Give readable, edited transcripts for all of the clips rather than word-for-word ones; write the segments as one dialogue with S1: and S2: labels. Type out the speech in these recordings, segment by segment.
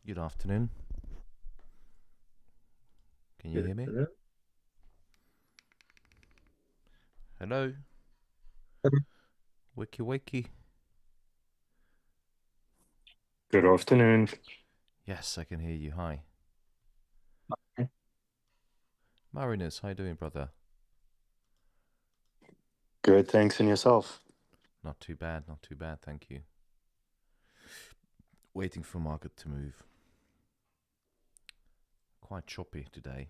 S1: Good afternoon. Can you hear me? Hello? Wiki wiki.
S2: Good afternoon.
S1: Yes, I can hear you. Hi. Marinus, how you doing, brother?
S2: Good, thanks, and yourself?
S1: Not too bad, thank you. Waiting for market to move. Quite choppy today.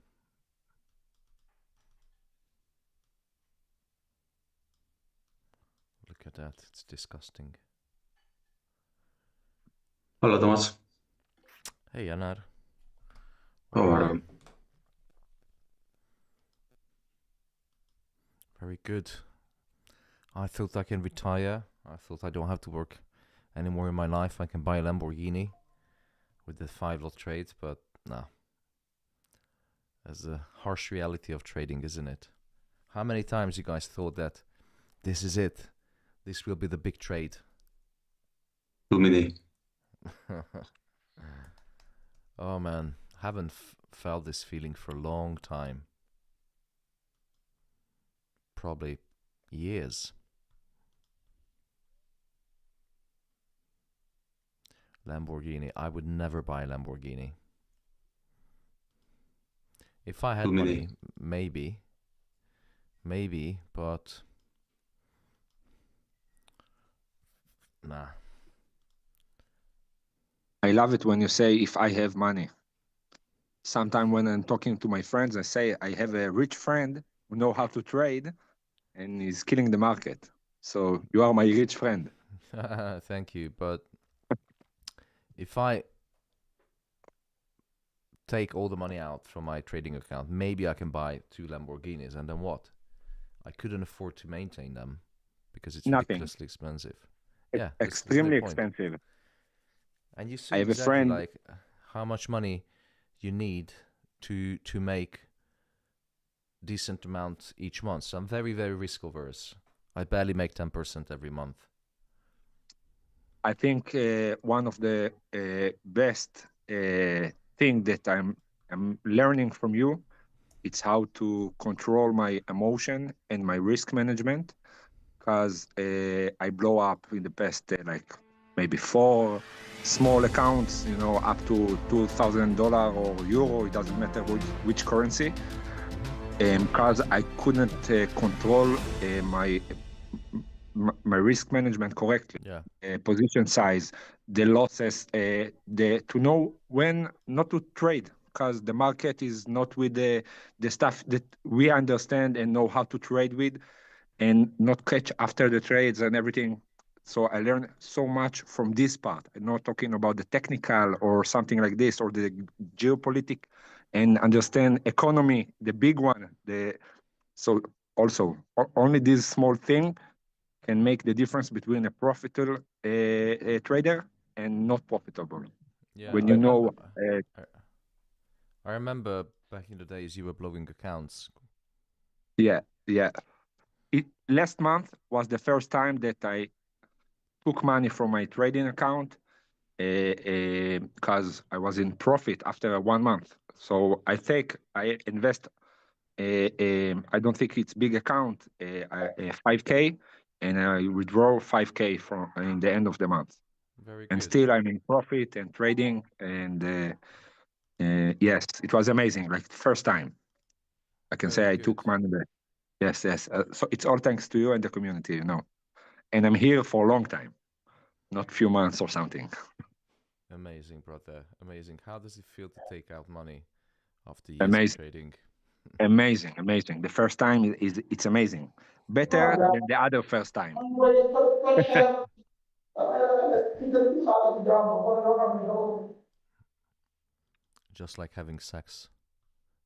S1: Look at that, it's disgusting.
S3: Hola, Tomás.
S1: Hey, Anar.
S3: How are you?
S1: Very good. I thought I can retire. I thought I don't have to work anymore in my life. I can buy a Lamborghini with the 5-lot trades, but no. That's a harsh reality of trading, isn't it? How many times you guys thought that this is it? This will be the big trade.
S3: Too many.
S1: Oh man, haven't felt this feeling for a long time. Probably years. Lamborghini. I would never buy a Lamborghini. If I had
S3: Too many.
S1: money, maybe, but nah.
S4: I love it when you say, if I have money. Sometimes when I'm talking to my friends, I say, I have a rich friend who know how to trade and he's killing the market. So you are my rich friend.
S1: Thank you. But if I take all the money out from my trading account, maybe I can buy 2 Lamborghinis, and then what? I couldn't afford to maintain them because it's
S4: Nothing.
S1: ridiculously expensive. Yeah,
S4: Extremely
S1: that's the point.
S4: expensive.
S1: And you
S4: I
S1: see
S4: have a
S1: exactly
S4: friend.
S1: like how much money you need to make decent amount each month. So I'm very, very risk averse. I barely make 10% every month.
S4: I think one of the best thing that I'm learning from you, it's how to control my emotion and my risk management, because I blow up in the past like maybe 4 small accounts, up to $2,000 or euro. It doesn't matter which currency, because I couldn't control my risk management correctly.
S1: Yeah.
S4: Position size, the losses, to know when not to trade, because the market is not with the stuff that we understand and know how to trade with, and not catch after the trades and everything. So I learned so much from this part. I'm not talking about the technical or something like this, or the geopolitics, and understand economy, the big one. So also only this small thing can make the difference between a profitable trader and not profitable.
S1: Yeah,
S4: When
S1: I
S4: you
S1: remember.
S4: know,
S1: I remember back in the days you were blowing accounts.
S4: yeah. Last month was the first time that I took money from my trading account, because I was in profit after 1 month. So I invest. I don't think it's big account, 5K, and I withdraw 5K from in the end of the month.
S1: Very
S4: And
S1: good.
S4: still I'm in profit and trading. And yes, it was amazing. Like first time, I can say
S1: Very
S4: I
S1: good.
S4: took money there. Yes. So it's all thanks to you and the community, And I'm here for a long time, not few months or something.
S1: Amazing, brother. Amazing. How does it feel to take out money after years
S4: Amazing.
S1: of trading?
S4: Amazing. The first time it's amazing. Better than the other first time.
S1: Just like having sex.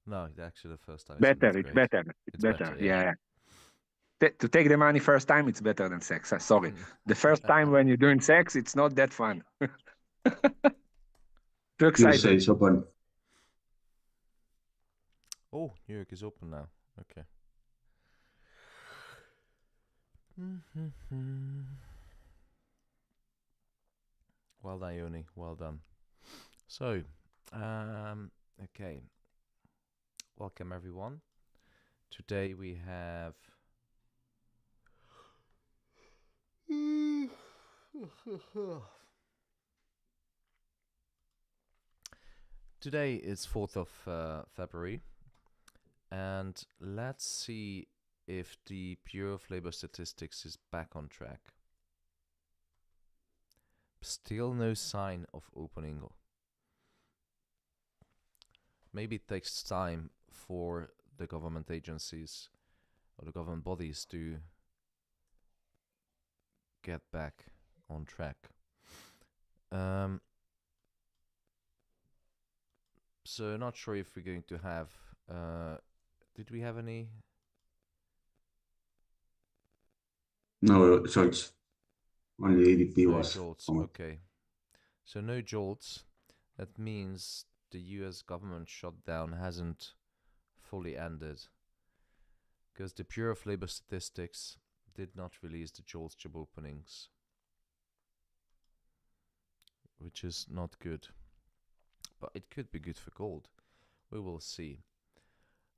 S1: No, actually the first time
S4: Better,
S1: it's
S4: it's
S1: great.
S4: better. It's better.
S1: Yeah.
S4: Yeah. To take the money first time, it's better than sex. Sorry. The first time when you're doing sex, it's not that fun. Too
S3: You say
S4: excited.
S3: it's open.
S1: Oh, New York is open now. Okay. Well done, Yoni. Well done. So, okay. Welcome everyone. Today we have today is 4th of February, and let's see if the Bureau of Labor Statistics is back on track. Still no sign of opening. Maybe it takes time for the government agencies or the government bodies to get back on track. So not sure if we're going to have, did we have any?
S3: No jolts. Only ADP
S1: No
S3: was.
S1: jolts,
S3: on.
S1: okay. So no jolts. That means the US government shutdown hasn't fully ended, because the Bureau of Labor Statistics did not release the jolts job openings, which is not good. But it could be good for gold. We will see.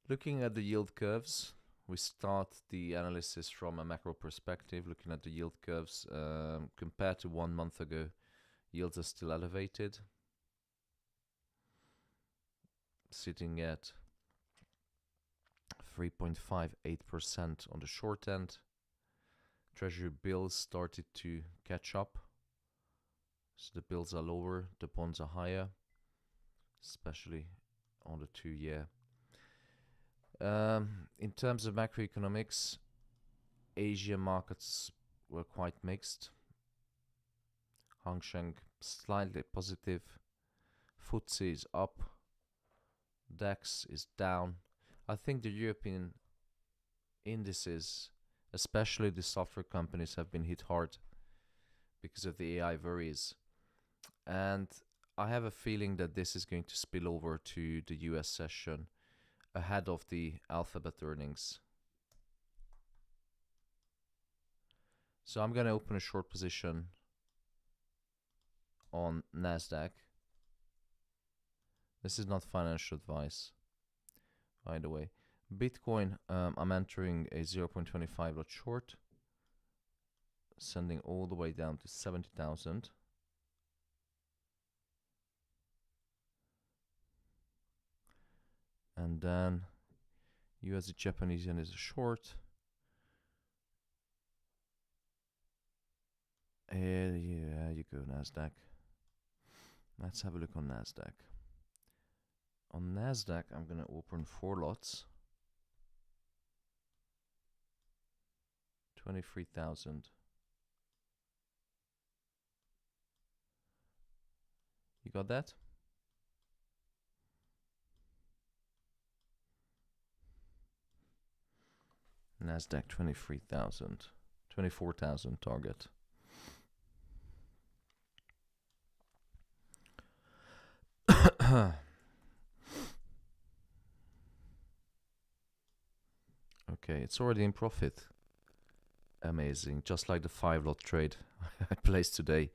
S1: Looking at the yield curves, we start the analysis from a macro perspective, looking at the yield curves. Compared to 1 month ago, yields are still elevated, sitting at 3.58% on the short end. Treasury bills started to catch up. So the bills are lower, the bonds are higher, especially on the 2-year. In terms of macroeconomics, Asian markets were quite mixed. Hang Seng slightly positive. FTSE is up. DAX is down. I think the European indices, especially the software companies, have been hit hard because of the AI worries. And I have a feeling that this is going to spill over to the US session ahead of the Alphabet earnings. So I'm going to open a short position on NASDAQ. This is not financial advice, by the way. Bitcoin, I'm entering a 0.25 lot short, sending all the way down to 70,000. And then USD Japanese yen is a short. Yeah, you go NASDAQ. Let's have a look on NASDAQ. On NASDAQ, I'm going to open 4 lots. 23,000. You got that? NASDAQ 23,000. 24,000 target. Okay, it's already in profit. Amazing. Just like the 5 lot trade I placed today.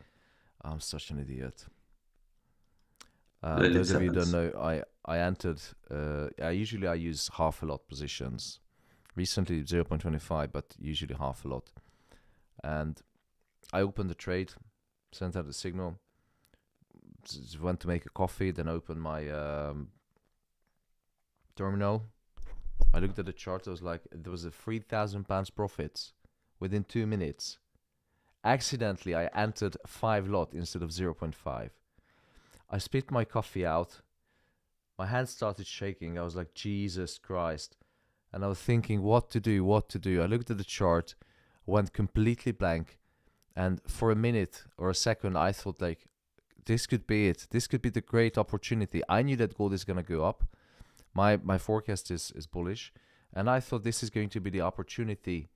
S1: I'm such an idiot. Those of you who don't know, I entered, I use half a lot positions. Recently 0.25, but usually half a lot. And I opened the trade, sent out a signal, went to make a coffee, then opened my terminal. I looked at the chart, I was like, there was a £3,000 profits within 2 minutes. Accidentally, I entered 5 lot instead of 0.5. I spit my coffee out. My hands started shaking. I was like, Jesus Christ. And I was thinking what to do. I looked at the chart, went completely blank. And for a minute or a second, I thought like, this could be it. This could be the great opportunity. I knew that gold is going to go up. My forecast is bullish. And I thought this is going to be the opportunity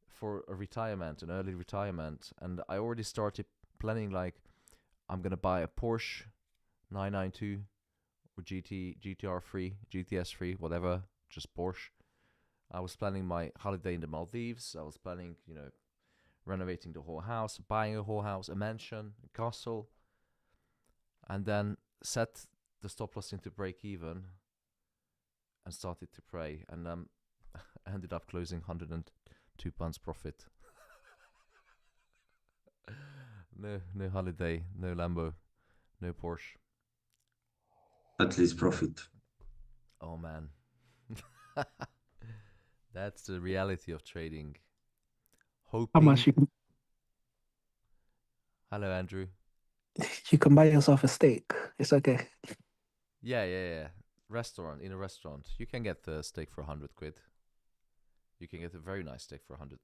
S1: for a retirement, an early retirement. And I already started planning like, I'm going to buy a Porsche 992 or GTR3, GTS3, whatever, just Porsche. I was planning my holiday in the Maldives. I was planning, renovating the whole house, buying a whole house, a mansion, a castle. And then set the stop loss into break even and started to pray, and I ended up closing £102 profit. No holiday, no Lambo, no Porsche.
S3: At least profit.
S1: Oh man. That's the reality of trading.
S5: How
S1: Hoping.
S5: much
S1: Hello, Andrew.
S5: you can buy yourself a steak. It's okay.
S1: Yeah. Restaurant, in a restaurant, you can get the steak for 100 quid. You can get a very nice steak for £100.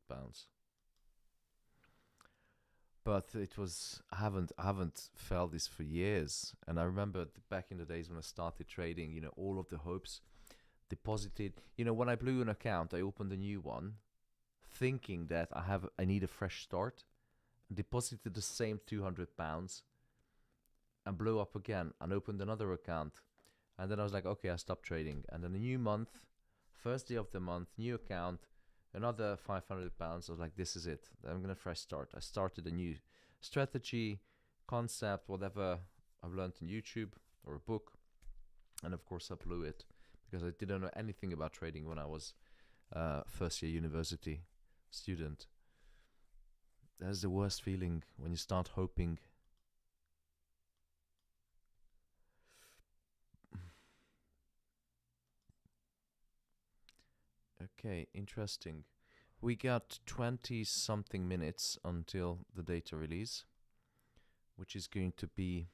S1: But it was, I haven't felt this for years. And I remember back in the days when I started trading, you know, all of the hopes deposited. You know, when I blew an account, I opened a new one, thinking that I need a fresh start, deposited the same £200 and blew up again and opened another account. And then I was like, okay, I stopped trading. And then a new month, first day of the month, new account, another £500. I was like, this is it. I'm going to fresh start. I started a new strategy, concept, whatever I've learned in YouTube or a book. And of course, I blew it because I didn't know anything about trading when I was first year university student. That's the worst feeling when you start hoping. Okay, interesting. We got 20 something minutes until the data release, which is going to be,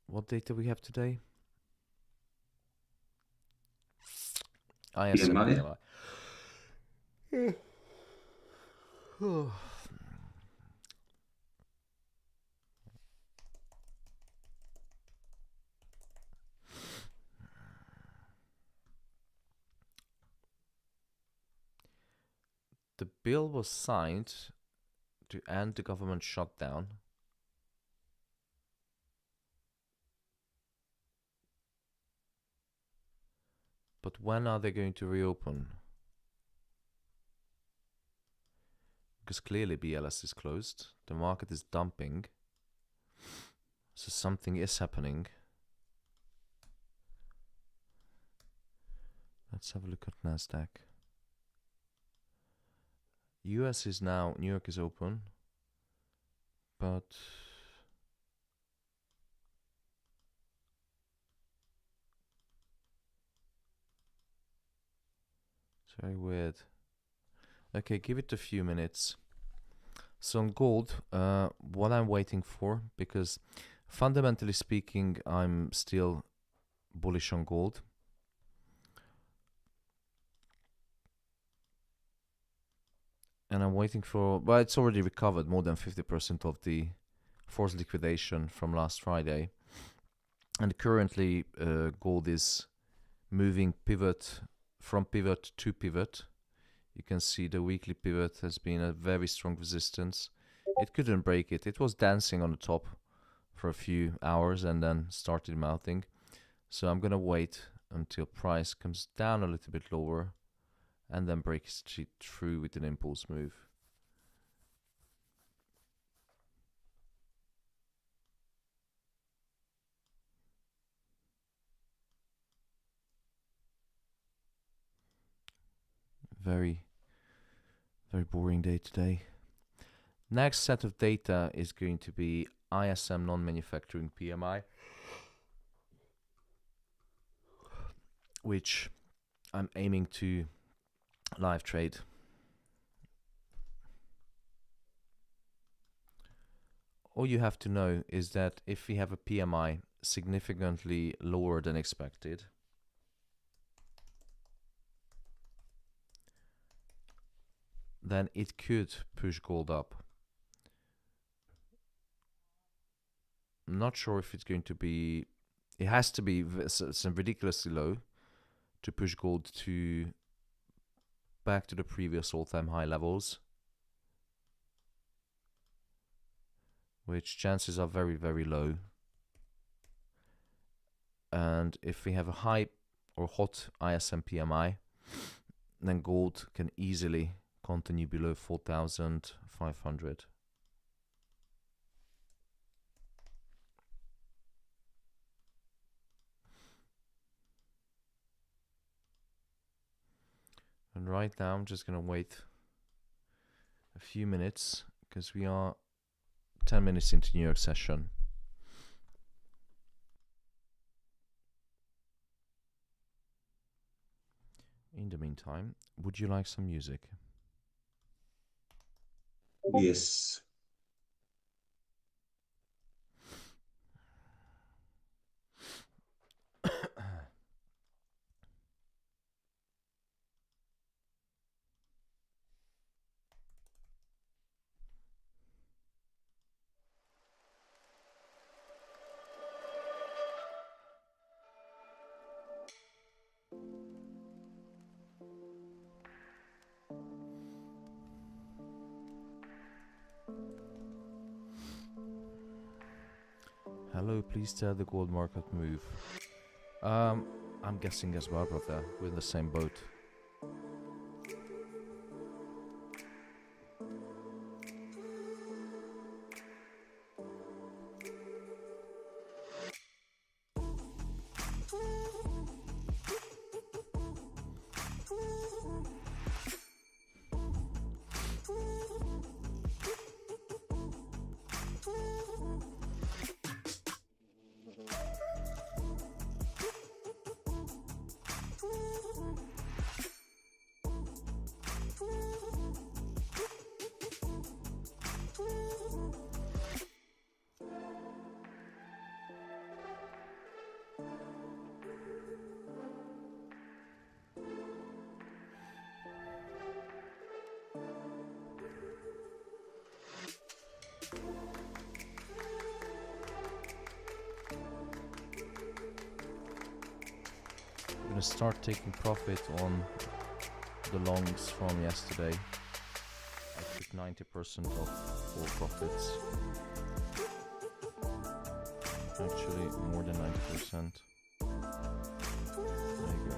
S1: what data we have today? ISM PMI. The bill was signed to end the government shutdown. But when are they going to reopen? Because clearly BLS is closed. The market is dumping. So something is happening. Let's have a look at NASDAQ. US is now, New York is open, but it's very weird. Okay, give it a few minutes. So on gold, what I'm waiting for, because fundamentally speaking, I'm still bullish on gold. And I'm waiting for, well, it's already recovered more than 50% of the forced liquidation from last Friday. And currently, gold is moving from pivot to pivot. You can see the weekly pivot has been a very strong resistance. It couldn't break it. It was dancing on the top for a few hours and then started melting. So I'm going to wait until price comes down a little bit lower and then breaks it through with an impulse move. Very boring day today. Next set of data is going to be ISM non-manufacturing PMI, which I'm aiming to live trade. All you have to know is that if we have a PMI significantly lower than expected, then it could push gold up. I'm not sure if it's going to be, it has to be some ridiculously low to push gold to back to the previous all-time high levels, which chances are very, very low. And if we have a high or hot ISM PMI, then gold can easily continue below 4,500. And right now I'm just gonna wait a few minutes because we are 10 minutes into New York session. In the meantime, would you like some music?
S3: Yes.
S1: Hello, please tell the gold market move. I'm guessing as well, brother. We're in the same boat. I'm gonna start taking profit on the longs from yesterday. I took 90% of all profits. Actually, more than 90%. There you go.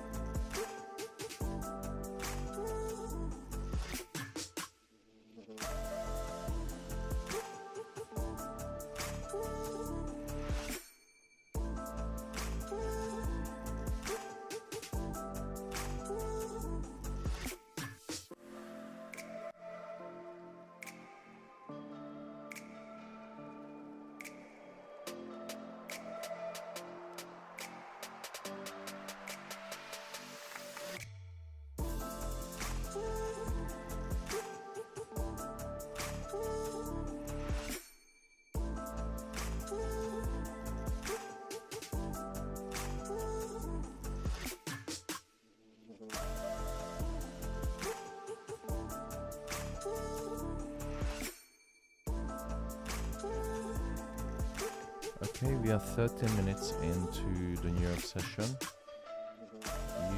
S1: Okay, we are 13 minutes into the New York session.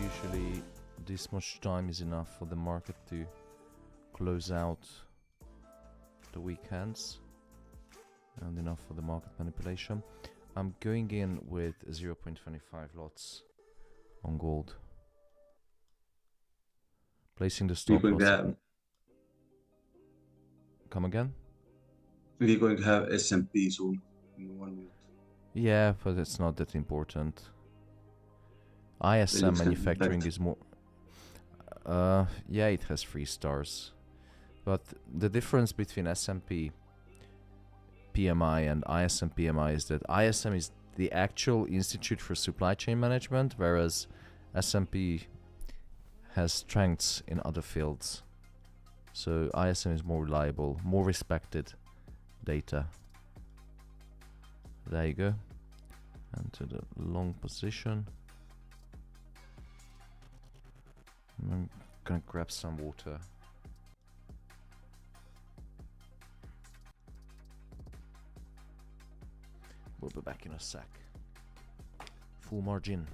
S1: Usually this much time is enough for the market to close out the weekends and enough for the market manipulation. I'm going in with 0.25 lots on gold. Placing the stop
S3: We're going to
S1: loss.
S3: have,
S1: Come again?
S3: we're going to have S&P soon in 1 minute.
S1: Yeah, but it's not that important. ISM
S3: looks like
S1: manufacturing
S3: that.
S1: is more... yeah, it has 3 stars. But the difference between S&P PMI and ISM PMI is that ISM is the actual Institute for Supply Chain Management, whereas S&P has strengths in other fields. So ISM is more reliable, more respected data. There you go. And to the long position. I'm gonna grab some water. We'll be back in a sec. Full margin.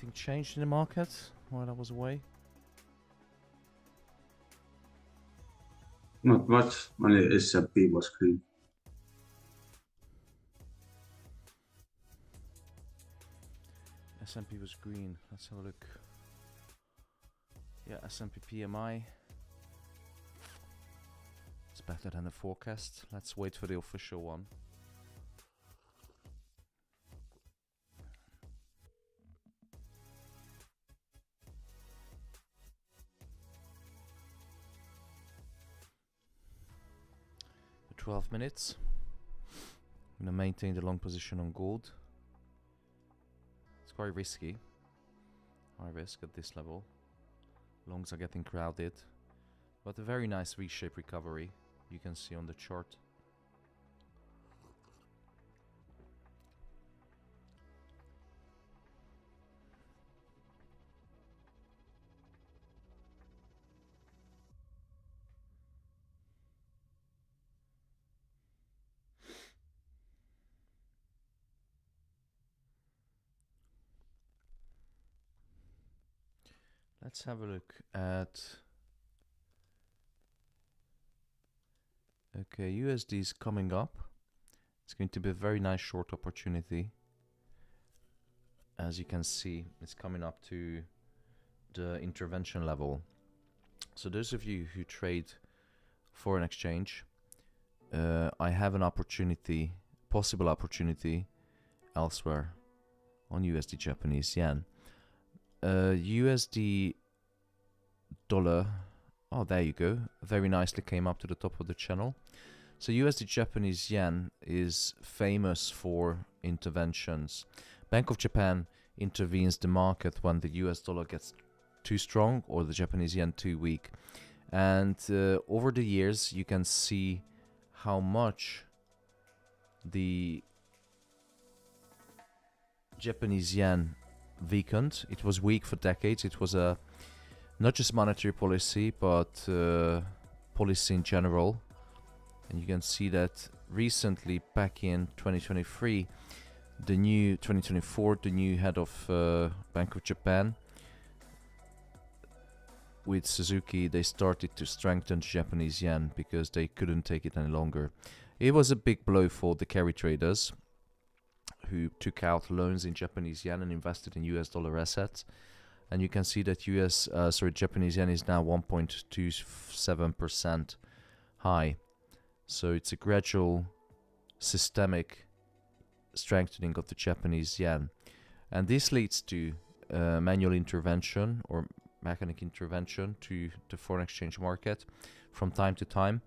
S1: Anything changed in the market while I was away?
S3: Not much. Only S&P was green.
S1: S&P was green. Let's have a look. Yeah, S&P PMI. It's better than the forecast. Let's wait for the official one. For 12 minutes. I'm gonna maintain the long position on gold. It's quite risky. High risk at this level. Longs are getting crowded. But a very nice V-shaped recovery. You can see on the chart. Let's have a look at... Okay, USD is coming up. It's going to be a very nice short opportunity. As you can see, it's coming up to the intervention level. So those of you who trade foreign exchange, I have an opportunity, possible opportunity elsewhere on USD Japanese yen. USD dollar, oh there you go, very nicely came up to the top of the channel. So USD Japanese yen is famous for interventions. Bank of Japan intervenes the market when the US dollar gets too strong or the Japanese yen too weak. And over the years you can see how much the Japanese yen weakened. It was weak for decades. It was a not just monetary policy, but policy in general. And you can see that recently, back in 2023, the new 2024, the new head of Bank of Japan, with Suzuki, they started to strengthen the Japanese yen because they couldn't take it any longer. It was a big blow for the carry traders who took out loans in Japanese yen and invested in US dollar assets. And you can see that Japanese yen is now 1.27% high. So it's a gradual systemic strengthening of the Japanese yen. And this leads to manual intervention or mechanic intervention to the foreign exchange market from time to time.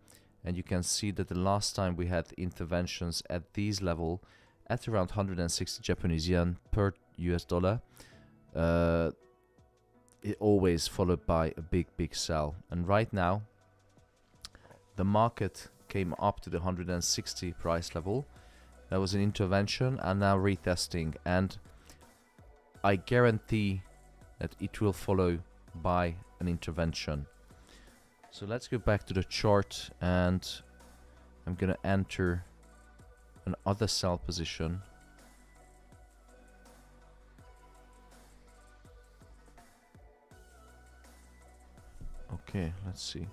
S1: And you can see that the last time we had interventions at these level at around 160 Japanese yen per US dollar, it always followed by a big sell. And right now the market came up to the 160 price level. That was an intervention and now retesting, and I guarantee that it will follow by an intervention. So let's go back to the chart, and I'm gonna enter another sell position. Okay, let's see.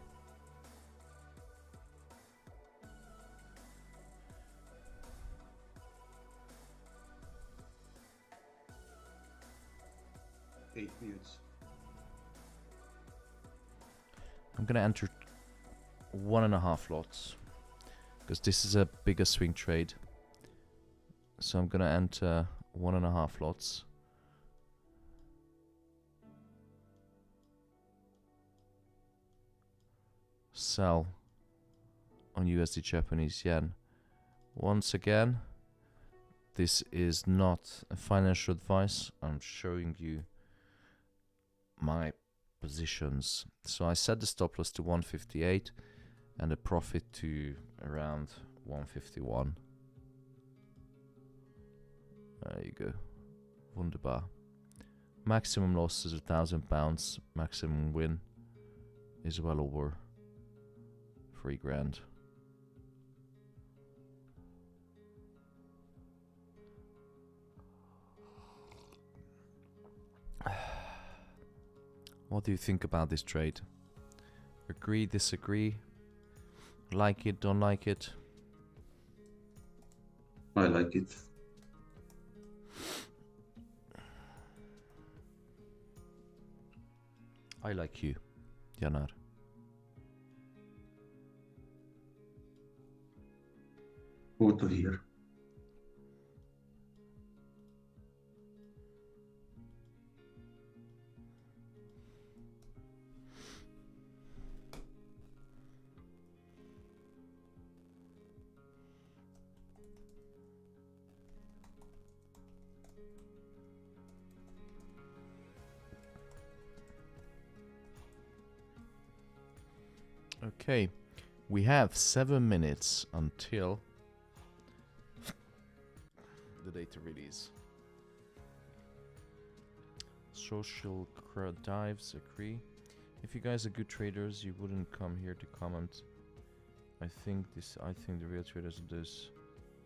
S1: I'm gonna enter 1.5 lots because this is a bigger swing trade. So I'm gonna enter 1.5 lots. Sell on USD Japanese yen. Once again, this is not a financial advice. I'm showing you my positions. So I set the stop loss to 158 and the profit to around 151. There you go. Wunderbar. Maximum loss is £1,000. Maximum win is well over 3 grand. What do you think about this trade? Agree, disagree? Like it, don't like it?
S3: I like it.
S1: I like you, Janar.
S3: Good to hear.
S1: Okay, we have 7 minutes until the data release. Social dives, agree. If you guys are good traders, you wouldn't come here to comment. I think the real traders are those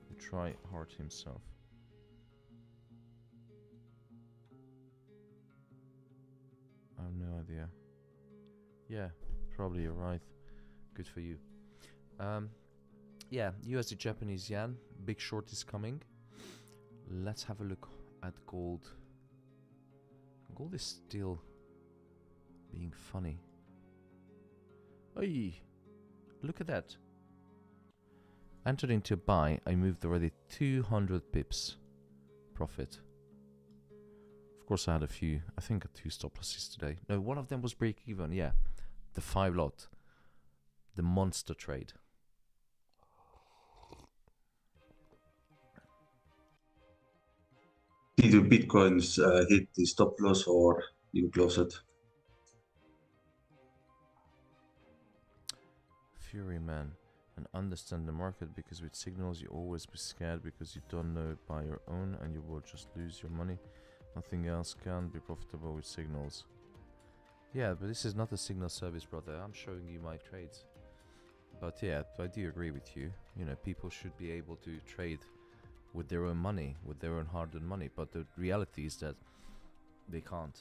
S1: who try hard himself. I have no idea. Yeah, probably you're right. Good for you. Yeah, USD Japanese yen. Big short is coming. Let's have a look at gold. Gold is still being funny. Hey, look at that. Entered into buy. I moved already 200 pips profit. Of course, I had a few. I think 2 stop losses today. No, one of them was break even. Yeah, the 5 lot. The monster trade.
S3: Did the Bitcoins hit the stop loss or you close it?
S1: Fury man. And understand the market, because with signals you always be scared because you don't know it by your own and you will just lose your money. Nothing else can be profitable with signals. Yeah, but this is not a signal service, brother. I'm showing you my trades. But yeah, I do agree with you. You know, people should be able to trade with their own money, with their own hard-earned money. But the reality is that they can't.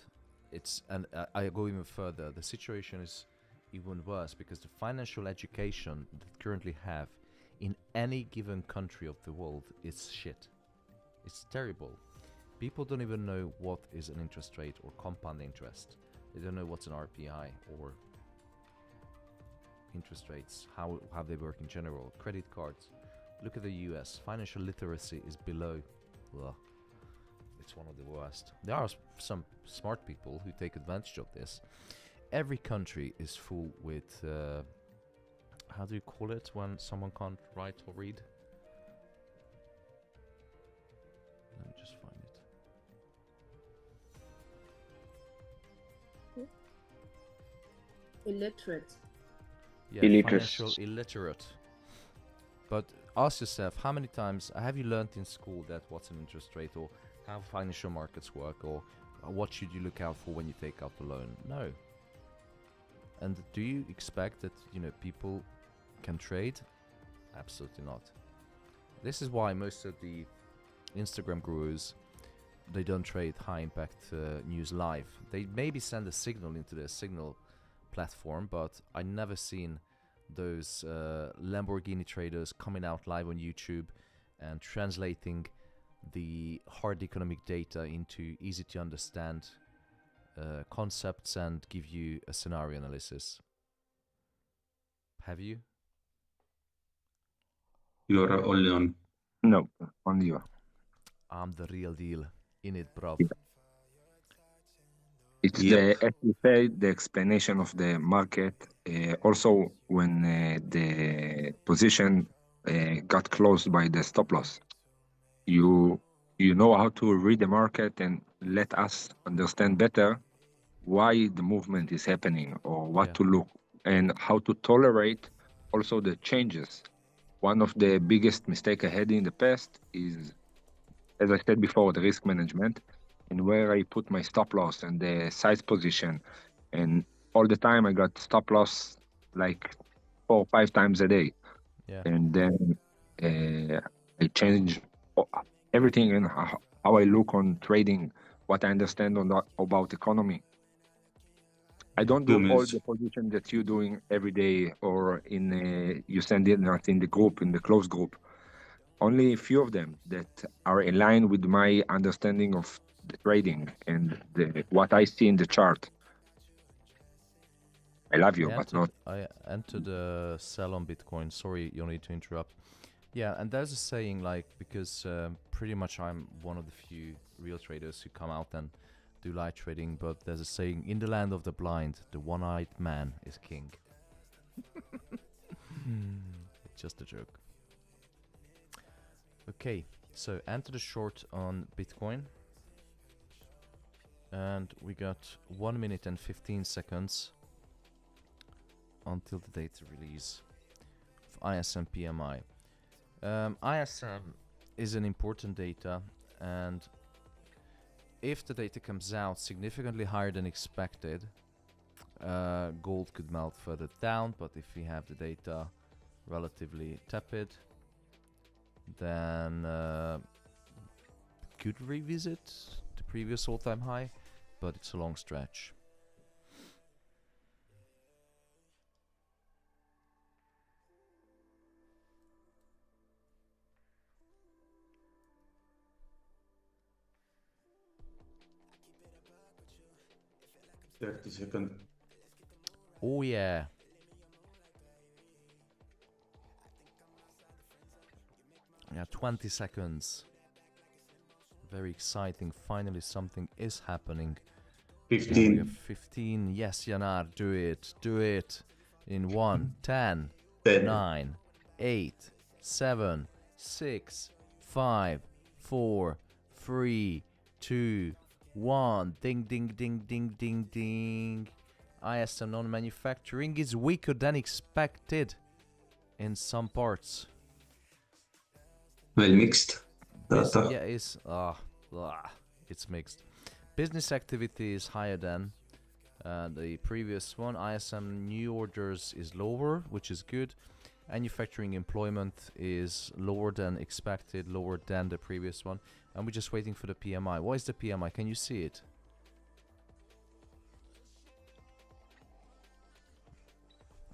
S1: I go even further. The situation is even worse because the financial education that currently have in any given country of the world is shit. It's terrible. People don't even know what is an interest rate or compound interest. They don't know what's an RPI or interest rates, how they work in general. Credit cards. Look at the US. Financial literacy is below. Ugh. It's one of the worst. There are some smart people who take advantage of this. Every country is full with, how do you call it when someone can't write or read? Let me just find it.
S6: Illiterate.
S1: Yeah,
S4: Illiterate.
S1: financial illiterate. But ask yourself, how many times have you learned in school that what's an interest rate or how financial markets work or what should you look out for when you take out a loan? No. And do you expect that, you know, people can trade? Absolutely not. This is why most of the Instagram gurus, they don't trade high impact news live. They maybe send a signal into their signal platform, but I never seen those Lamborghini traders coming out live on YouTube and translating the hard economic data into easy to understand concepts and give you a scenario analysis. Have you?
S3: You're only on.
S4: No, only you.
S1: I'm the real deal. In it, bruv.
S4: It's
S3: Yep.
S4: the, as you say, the explanation of the market. Also, when the position got closed by the stop loss, you know how to read the market and let us understand better why the movement is happening or what to look and how to tolerate also the changes. One of the biggest mistake I had in the past is, as I said before, the risk management and where I put my stop loss and the size position. And all the time I got stop loss like 4 or 5 times a day.
S1: Yeah.
S4: And then I changed everything in how I look on trading, what I understand about economy. I don't
S3: 2
S4: do all
S3: minutes.
S4: the position that you're doing every day or in you send it out in the group, in the closed group. Only a few of them that are aligned with my understanding of the trading and what I see in the chart. I love you, but not.
S1: I entered a sell on Bitcoin. Sorry, you need to interrupt. Yeah, and there's a saying like, because pretty much I'm one of the few real traders who come out and do light trading, but there's a saying, in the land of the blind, the one-eyed man is king. It's just a joke. Okay, so enter the short on Bitcoin. And we got 1 minute and 15 seconds until the data release of ISM PMI. ISM is an important data, and if the data comes out significantly higher than expected, gold could melt further down, but if we have the data relatively tepid, then could revisit the previous all-time high, but it's a long stretch.
S3: $30.
S1: Oh yeah. Yeah, 20 seconds. Very exciting. Finally something is happening. We
S3: 15.
S1: have 15. Yes, Yanar, do it. Do it. In 1, 10,
S3: 10.
S1: 9, 8, 7, 6, 5, 4, 3, 2, 1. Ding, ding, ding, ding, ding, ding. ISM non-manufacturing is weaker than expected in some parts.
S3: Well, mixed data.
S1: Yeah, it's mixed. Business activity is higher than the previous one. ISM new orders is lower, which is good. Manufacturing employment is lower than expected, lower than the previous one. And we're just waiting for the PMI. What is the PMI? Can you see it?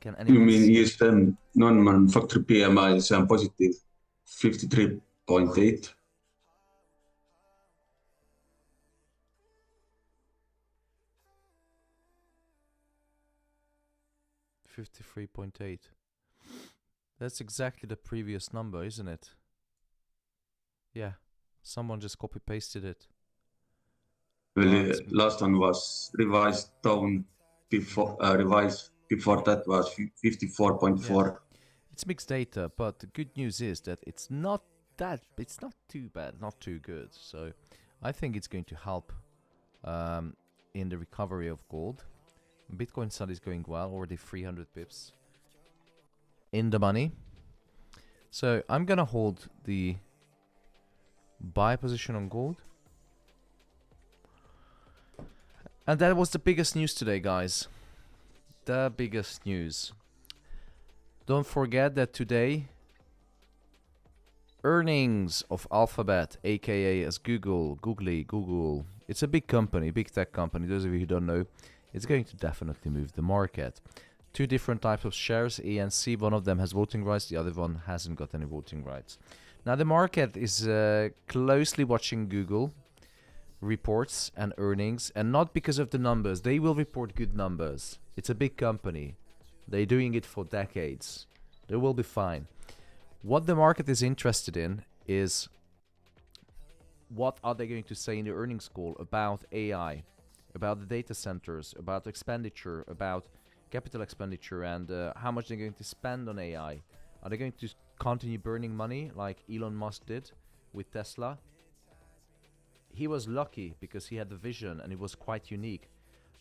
S1: Can
S3: You
S1: anyone
S3: mean
S1: see it?
S3: ISM non-manufacturing PMI is positive 53.8.
S1: 53.8. That's exactly the previous number, isn't it? Yeah, someone just copy-pasted it.
S3: Well,
S1: it's
S3: last one was revised down before before that was 54.4.
S1: Yeah. It's mixed data, but the good news is that it's not too bad, not too good. So I think it's going to help in the recovery of gold. Bitcoin side is going well, already 300 pips in the money. So I'm gonna hold the buy position on gold. And that was the biggest news today, guys. The biggest news. Don't forget that today, earnings of Alphabet, aka as Google. It's a big company, big tech company. Those of you who don't know, it's going to definitely move the market. Two different types of shares, A and C. One of them has voting rights, the other one hasn't got any voting rights. Now the market is closely watching Google reports and earnings, and not because of the numbers. They will report good numbers. It's a big company. They're doing it for decades. They will be fine. What the market is interested in is what are they going to say in the earnings call about AI, about the data centers, about expenditure, about capital expenditure, and how much they're going to spend on AI. Are they going to continue burning money like Elon Musk did with Tesla? He was lucky because he had the vision and it was quite unique.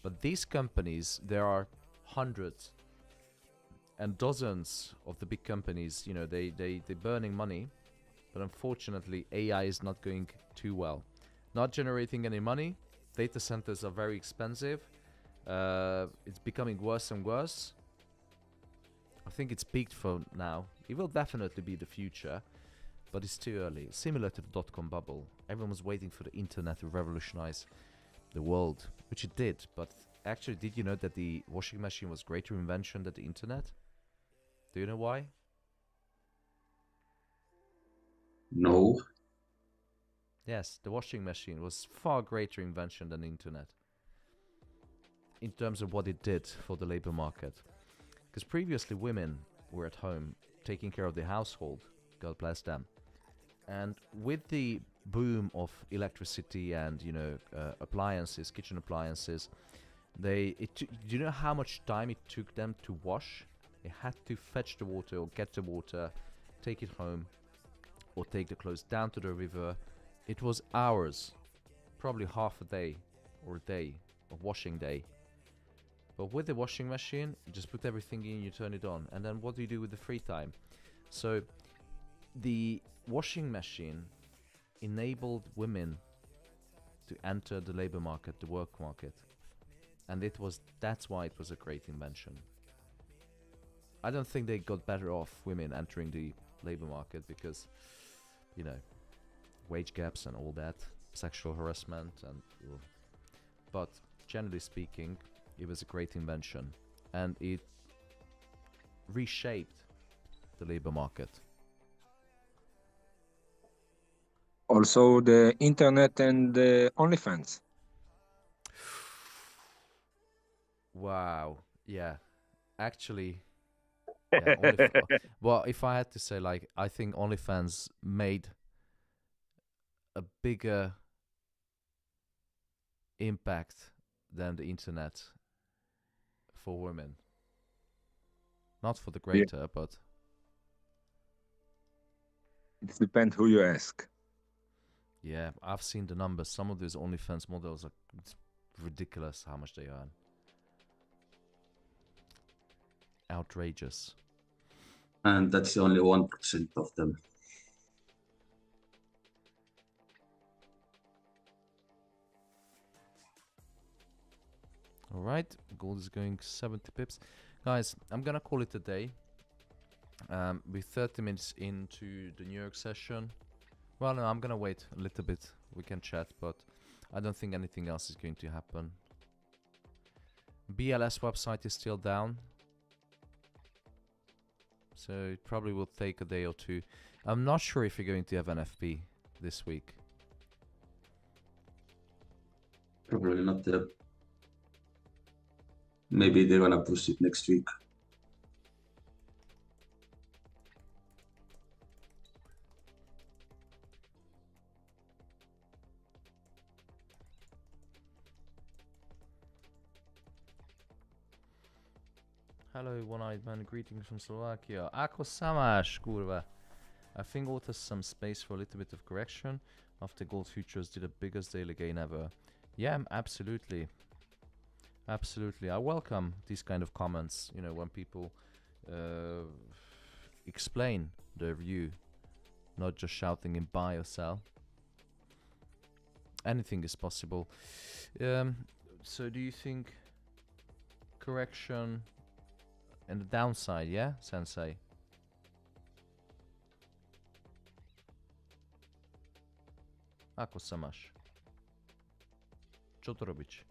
S1: But these companies, there are hundreds and dozens of the big companies, you know, they're burning money. But unfortunately, AI is not going too well. Not generating any money. Data centers are very expensive. It's becoming worse and worse. I think it's peaked for now. It will definitely be the future, but it's too early. Similar to the dot-com bubble. Everyone was waiting for the internet to revolutionize the world, which it did, but Actually, did you know that the washing machine was greater invention than the internet? Do you know why?
S3: No.
S1: Yes, the washing machine was far greater invention than the internet in terms of what it did for the labor market. Because previously women were at home taking care of the household, God bless them. And with the boom of electricity and, you know, appliances, kitchen appliances, do you know how much time it took them to wash? They had to fetch the water or get the water, take it home, or take the clothes down to the river. It was hours, probably half a day or a day of washing day. But with the washing machine, you just put everything in, you turn it on, and then what do you do with the free time? So the washing machine enabled women to enter the labor market, the work market. And that's why it was a great invention. I don't think they got better off, women entering the labor market, because, you know, wage gaps and all that, sexual harassment, and but generally speaking, it was a great invention, and it reshaped the labor market.
S4: Also, the internet and the OnlyFans.
S1: Wow. Yeah. Actually, yeah, well, if I had to say, like, I think OnlyFans made a bigger impact than the internet for women. Not for the greater, but
S4: it depends who you ask.
S1: yeah, I've seen the numbers. Some of these OnlyFans models are, it's ridiculous how much they earn. Outrageous.
S3: And that's only 1% of them.
S1: All right, gold is going 70 pips. Guys, I'm gonna call it a day. We're 30 minutes into the New York session. Well, no, I'm gonna wait a little bit. We can chat, but I don't think anything else is going to happen. BLS website is still down, so it probably will take a day or two. I'm not sure if you're going to have an FP this week.
S3: Probably not. Maybe they're gonna push it next week.
S1: Hello, one-eyed man. Greetings from Slovakia. Ako Samash, kurva. I think gold has some space for a little bit of correction after gold futures did the biggest daily gain ever. Yeah, absolutely. Absolutely. I welcome these kind of comments, you know, when people explain their view, not just shouting in buy or sell. Anything is possible. So do you think correction and the downside, yeah, Sensei? Ako sa máš? Čo to robič?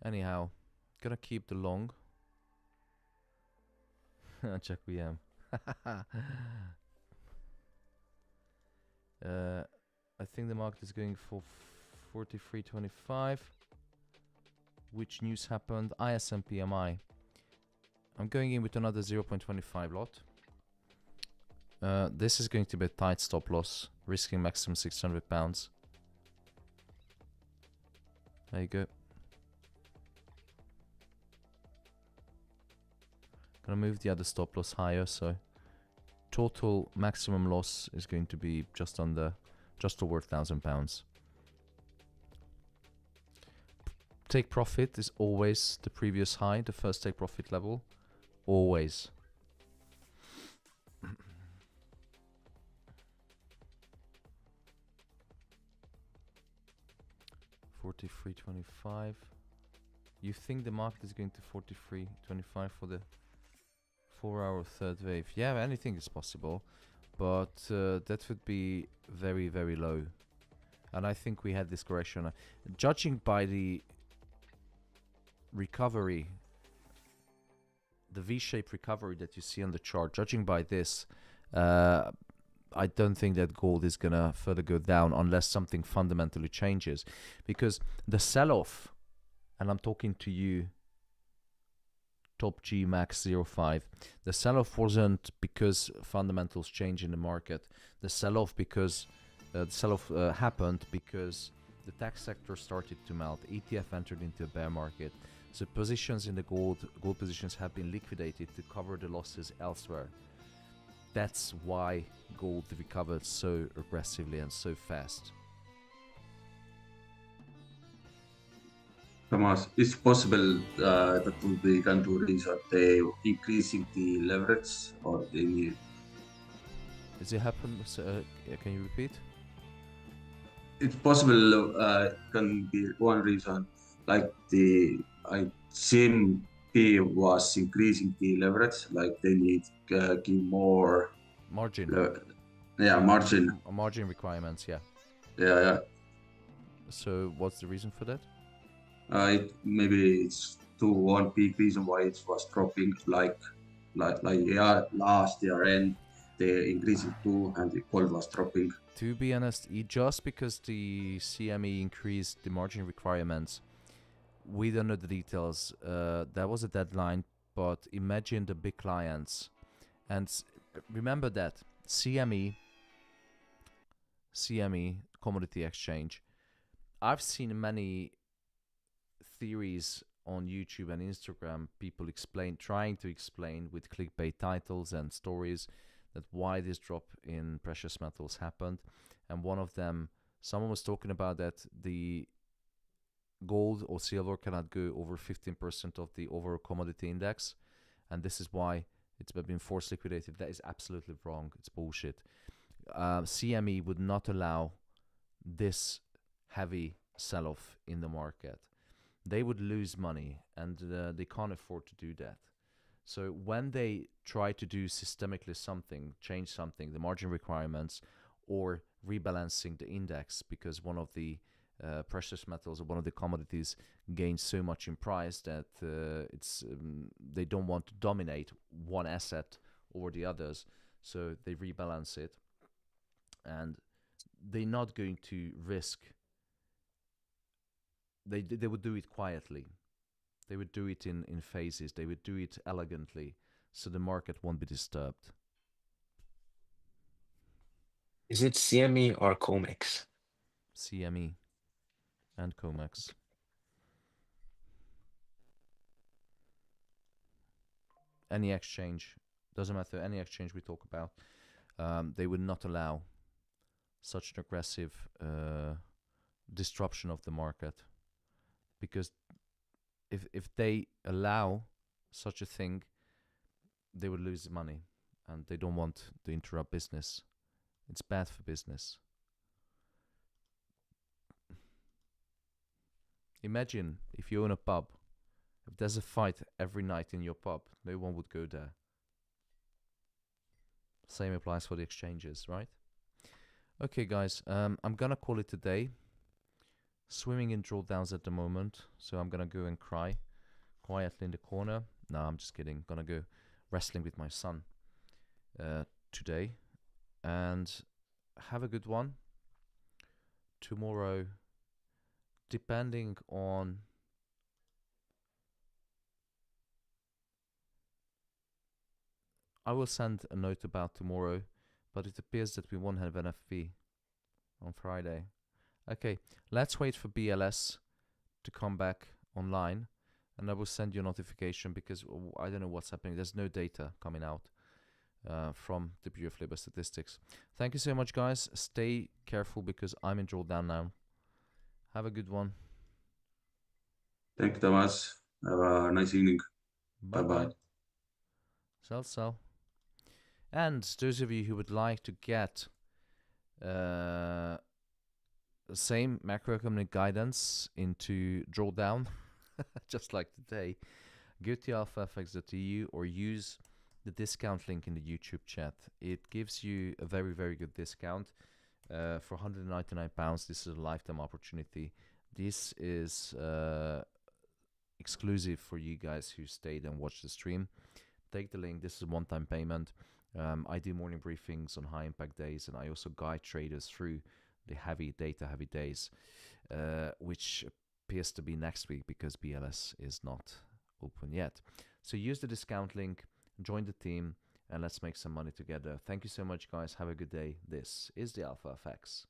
S1: Anyhow, gonna keep the long. JPY. I think the market is going for 43.25. Which news happened? ISM PMI. I'm going in with another 0.25 lot. This is going to be a tight stop loss, risking maximum £600. There you go. Gonna move the other stop loss higher, so total maximum loss is going to be just over £1,000. Take profit is always the previous high, the first take profit level, always. $43.25. You think the market is going to 43.25 for the 4-hour third wave? Yeah, anything is possible. but that would be very, very low. And I think we had this correction. Judging by the recovery, the V-shaped recovery that you see on the chart, judging by this, I don't think that gold is gonna further go down unless something fundamentally changes. Because the sell-off, and I'm talking to you, Top G Max 05, the sell-off wasn't because fundamentals change in the market. The sell-off because happened because the tech sector started to melt. ETF entered into a bear market. So positions in the gold positions have been liquidated to cover the losses elsewhere. That's why gold recovered so aggressively and so fast.
S3: Thomas, is it possible that will be can do this at increasing the leverage or the need?
S1: Does it happen? Can you repeat?
S3: It's possible can be one reason, like the CMP was increasing the leverage, like they need give more
S1: margin.
S3: Margin.
S1: Margin requirements, yeah.
S3: Yeah. So
S1: what's the reason for that?
S3: Maybe it's one big reason why it was dropping, like last year end. The increasing too, and the gold was dropping.
S1: To be honest, just because the CME increased the margin requirements, we don't know the details. There was a deadline, but imagine the big clients. And remember that CME, commodity exchange, I've seen many theories on YouTube and Instagram, people trying to explain with clickbait titles and stories that why this drop in precious metals happened. And one of them, someone was talking about that the gold or silver cannot go over 15% of the overall commodity index, and this is why it's been forced liquidated. That is absolutely wrong. It's bullshit. CME would not allow this heavy sell-off in the market. They would lose money, and they can't afford to do that. So when they try to do systemically something, change something, the margin requirements, or rebalancing the index because one of the precious metals or one of the commodities gains so much in price that they don't want to dominate one asset over the others, so they rebalance it, and they're not going to risk. They would do it quietly. They would do it in phases. They would do it elegantly, so the market won't be disturbed.
S6: Is it CME or COMEX?
S1: CME and COMEX. Any exchange, doesn't matter, any exchange we talk about, they would not allow such an aggressive disruption of the market, because if they allow such a thing, they would lose money, and they don't want to interrupt business. It's bad for business. Imagine if you own a pub, if there's a fight every night in your pub, no one would go there. Same applies for the exchanges, right? Okay, guys, I'm gonna call it a day. Swimming in drawdowns at the moment, so I'm gonna go and cry quietly in the corner. No, I'm just kidding. Gonna go wrestling with my son today, and have a good one. Tomorrow, depending on I will send a note about tomorrow, but it appears that we won't have NFP on Friday. Okay, let's wait for BLS to come back online, and I will send you a notification, because I don't know what's happening. There's no data coming out from the Bureau of Labor Statistics. Thank you so much, guys. Stay careful, because I'm in drawdown now. Have a good one.
S3: Thank you, Thomas. Have a nice evening.
S1: Bye-bye. Sell. And those of you who would like to get the same macroeconomic guidance into drawdown, just like today, go to alphafx.eu or use the discount link in the YouTube chat. It gives you a very, very good discount. For £199, this is a lifetime opportunity. This is exclusive for you guys who stayed and watched the stream. Take the link. This is a one-time payment. I do morning briefings on high impact days, and I also guide traders through the heavy days, which appears to be next week because BLS is not open yet. So use the discount link, join the team, and let's make some money together. Thank you so much, guys. Have a good day. This is the Alpha FX.